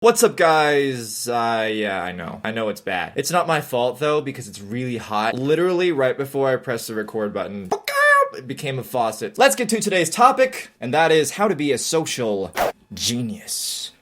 What's up, guys? Yeah, I know. I know it's bad. It's not my fault, though, because it's really hot. Literally, right before I pressed the record button, it became a faucet. Let's get to today's topic, and that is how to be a social genius.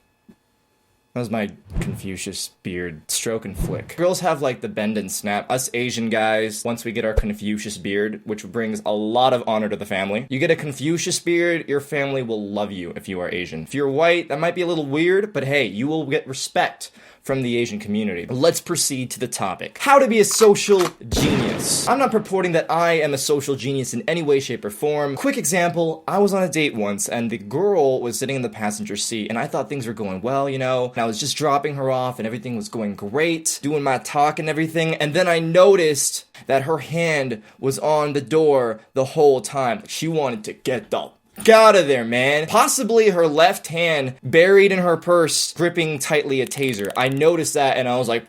That was my Confucius beard stroke and flick. Girls have like the bend and snap. Us Asian guys, once we get our Confucius beard, which brings a lot of honor to the family. You get a Confucius beard, your family will love you if you are Asian. If you're white, that might be a little weird, but hey, you will get respect from the Asian community. Let's proceed to the topic. How to be a social genius. I'm not purporting that I am a social genius in any way, shape, or form. Quick example, I was on a date once and the girl was sitting in the passenger seat and I thought things were going well, you know, and I was just dropping her off and everything was going great, doing my talk and everything, and then I noticed that her hand was on the door the whole time. She wanted to get the out of there, man. Possibly her left hand buried in her purse, gripping tightly a taser. I noticed that and I was like,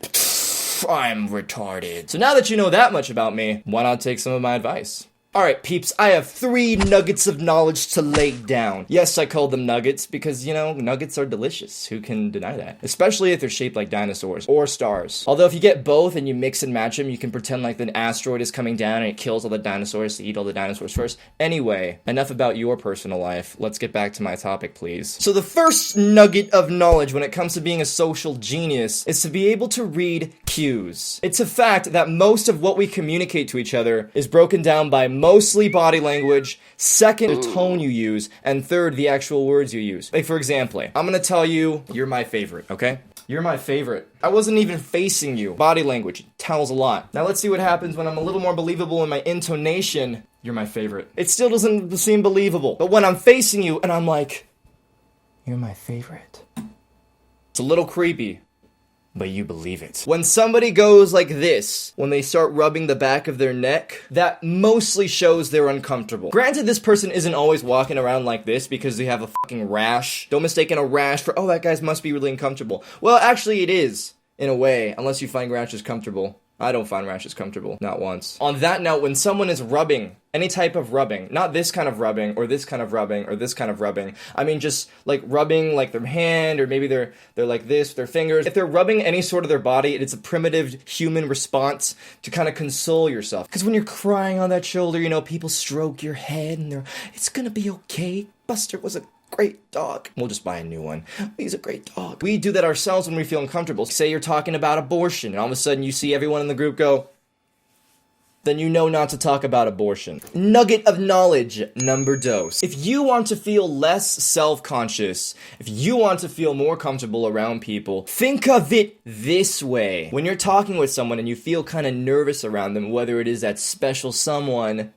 I'm retarded. So now that you know that much about me, why not take some of my advice? Alright, peeps, I have 3 nuggets of knowledge to lay down. Yes, I call them nuggets because, you know, nuggets are delicious. Who can deny that? Especially if they're shaped like dinosaurs or stars. Although if you get both and you mix and match them, you can pretend like an asteroid is coming down and it kills all the dinosaurs to eat all the dinosaurs first. Anyway, enough about your personal life. Let's get back to my topic, please. So the first nugget of knowledge when it comes to being a social genius is to be able to read cues. It's a fact that most of what we communicate to each other is broken down by mostly body language, second, the tone you use, and third, the actual words you use. Like, for example, I'm gonna tell you, you're my favorite, okay? You're my favorite. I wasn't even facing you. Body language tells a lot. Now let's see what happens when I'm a little more believable in my intonation. You're my favorite. It still doesn't seem believable. But when I'm facing you and I'm like, you're my favorite, it's a little creepy. But you believe it. When somebody goes like this, when they start rubbing the back of their neck, that mostly shows they're uncomfortable. Granted, this person isn't always walking around like this because they have a fucking rash. Don't mistake a rash for, oh, that guy must be really uncomfortable. Well, actually it is, in a way, unless you find rashes comfortable. I don't find rashes comfortable, not once. On that note, when someone is rubbing, any type of rubbing, not this kind of rubbing, or this kind of rubbing, or this kind of rubbing, I mean just like rubbing like their hand, or maybe they're like this with their fingers. If they're rubbing any sort of their body, it's a primitive human response to kind of console yourself. Because when you're crying on that shoulder, you know, people stroke your head and it's gonna be okay. Buster was a great dog. We'll just buy a new one. He's a great dog. We do that ourselves when we feel uncomfortable. Say you're talking about abortion, and all of a sudden you see everyone in the group go, then you know not to talk about abortion. Nugget of knowledge number dose. If you want to feel less self-conscious, if you want to feel more comfortable around people, think of it this way. When you're talking with someone and you feel kind of nervous around them, whether it is that special someone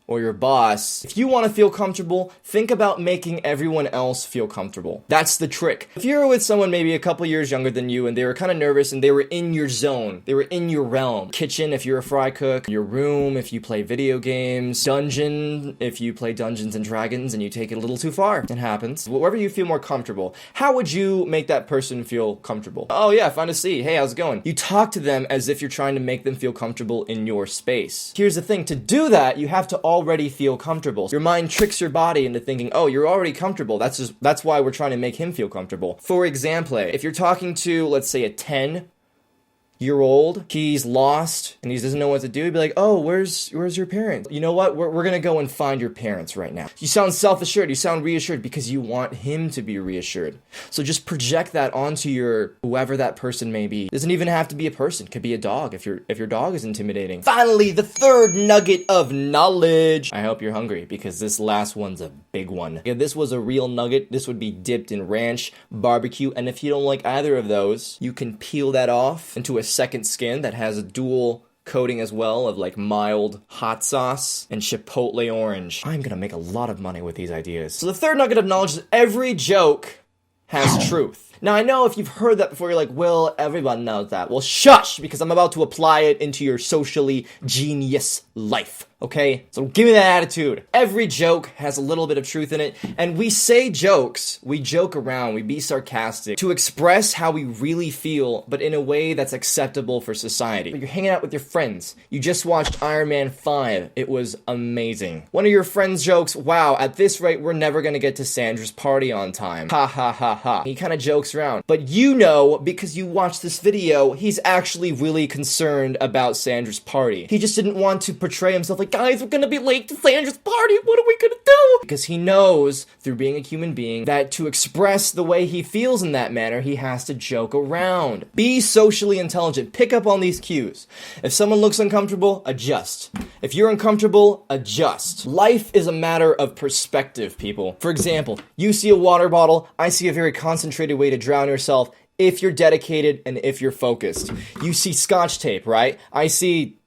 or your boss, if you want to feel comfortable, think about making everyone else feel comfortable. That's the trick. If you're with someone maybe a couple years younger than you and they were kind of nervous and they were in your zone, they were in your realm. Kitchen if you're a fry cook, your room if you play video games, dungeon if you play Dungeons and Dragons and you take it a little too far. It happens. Wherever you feel more comfortable, how would you make that person feel comfortable? Oh yeah, fun to see. Hey, how's it going? You talk to them as if you're trying to make them feel comfortable in your space. Here's the thing, to do that, you have to already feel comfortable. Your mind tricks your body into thinking, oh, you're already comfortable. That's why we're trying to make him feel comfortable. For example, if you're talking to, let's say, a 10-year-old, he's lost and he doesn't know what to do, he'd be like, oh, where's your parents? You know what? We're gonna go and find your parents right now. You sound self-assured, you sound reassured because you want him to be reassured. So just project that onto your whoever that person may be. Doesn't even have to be a person, could be a dog if your dog is intimidating. Finally, the third nugget of knowledge. I hope you're hungry because this last one's a big one. If this was a real nugget, this would be dipped in ranch, barbecue, and if you don't like either of those, you can peel that off into a second skin that has a dual coating as well of like mild hot sauce and chipotle orange. I'm gonna make a lot of money with these ideas. So the third nugget of knowledge is every joke has truth. Now I know if you've heard that before, you're like, well, everyone knows that. Well, shush, because I'm about to apply it into your socially genius life. Okay? So give me that attitude. Every joke has a little bit of truth in it, and we say jokes, we joke around, we be sarcastic to express how we really feel, but in a way that's acceptable for society. You're hanging out with your friends. You just watched Iron Man 5. It was amazing. One of your friends jokes, wow, at this rate, we're never gonna get to Sandra's party on time. Ha ha ha ha. He kind of jokes jokes around. But you know, because you watched this video, he's actually really concerned about Sandra's party. He just didn't want to portray himself like, guys, we're gonna be late to Sandra's party, what are we gonna do? Because he knows, through being a human being, that to express the way he feels in that manner, he has to joke around. Be socially intelligent. Pick up on these cues. If someone looks uncomfortable, adjust. If you're uncomfortable, adjust. Life is a matter of perspective, people. For example, you see a water bottle, I see a very concentrated way to drown yourself if you're dedicated and if you're focused. You see scotch tape, right? I see...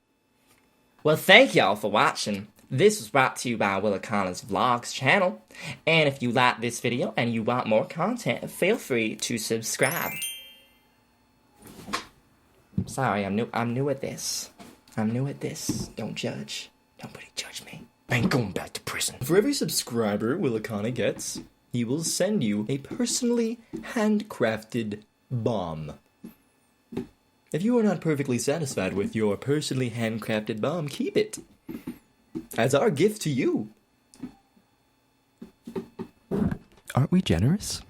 Well, thank y'all for watching. This was brought to you by Will O'Connor's Vlogs channel. And if you like this video and you want more content, feel free to subscribe. Sorry, I'm new at this. Don't judge. Nobody judge me. I ain't going back to prison. For every subscriber Will O'Connor gets, he will send you a personally handcrafted bomb. If you are not perfectly satisfied with your personally handcrafted bomb, keep it as our gift to you. Aren't we generous?